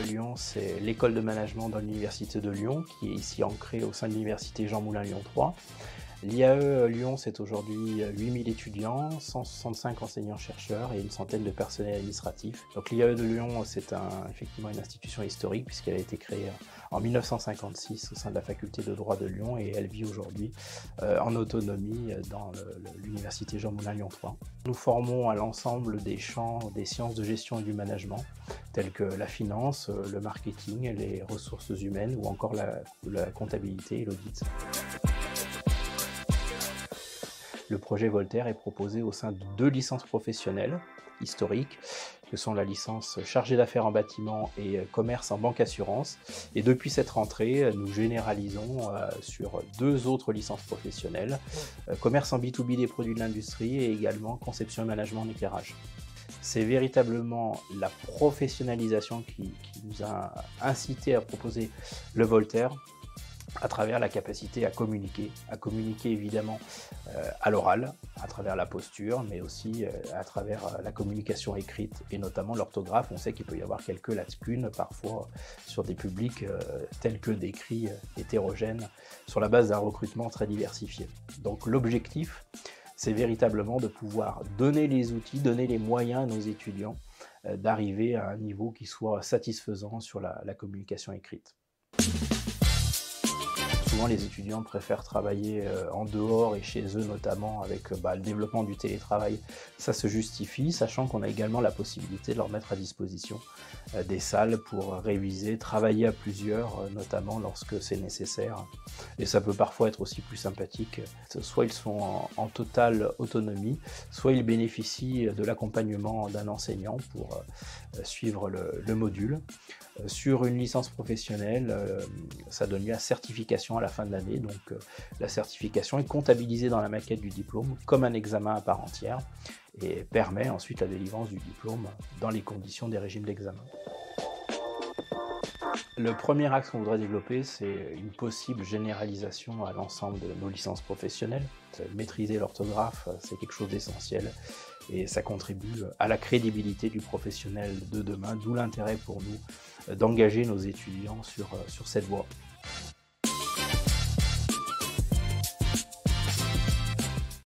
Lyon, c'est l'école de management dans l'université de Lyon, qui est ici ancrée au sein de l'université Jean Moulin Lyon 3. L'IAE Lyon, c'est aujourd'hui 8000 étudiants, 165 enseignants-chercheurs et une centaine de personnels administratifs. Donc l'IAE de Lyon, c'est effectivement une institution historique puisqu'elle a été créée en 1956 au sein de la faculté de droit de Lyon et elle vit aujourd'hui en autonomie dans l'université Jean Moulin Lyon 3. Nous formons à l'ensemble des champs des sciences de gestion et du management, tels que la finance, le marketing, les ressources humaines ou encore la comptabilité et l'audit. Le projet Voltaire est proposé au sein de 2 licences professionnelles historiques, que sont la licence chargée d'affaires en bâtiment et commerce en banque assurance. Et depuis cette rentrée, nous généralisons sur 2 autres licences professionnelles, commerce en B2B des produits de l'industrie et également conception et management en éclairage. C'est véritablement la professionnalisation qui nous a incité à proposer le Voltaire, à travers la capacité à communiquer évidemment à l'oral, à travers la posture, mais aussi à travers la communication écrite et notamment l'orthographe. On sait qu'il peut y avoir quelques lacunes parfois sur des publics tels que décrits hétérogènes sur la base d'un recrutement très diversifié. Donc l'objectif, c'est véritablement de pouvoir donner les outils, donner les moyens à nos étudiants d'arriver à un niveau qui soit satisfaisant sur la communication écrite. Souvent, les étudiants préfèrent travailler en dehors et chez eux, notamment avec le développement du télétravail. Ça se justifie, sachant qu'on a également la possibilité de leur mettre à disposition des salles pour réviser, travailler à plusieurs, notamment lorsque c'est nécessaire. Et ça peut parfois être aussi plus sympathique. Soit ils sont en totale autonomie, soit ils bénéficient de l'accompagnement d'un enseignant pour suivre le module. Sur une licence professionnelle, ça donne lieu à certification à la fin de l'année. Donc la certification est comptabilisée dans la maquette du diplôme comme un examen à part entière et permet ensuite la délivrance du diplôme dans les conditions des régimes d'examen. Le premier axe qu'on voudrait développer, c'est une possible généralisation à l'ensemble de nos licences professionnelles. Maîtriser l'orthographe, c'est quelque chose d'essentiel et ça contribue à la crédibilité du professionnel de demain, d'où l'intérêt pour nous d'engager nos étudiants sur cette voie.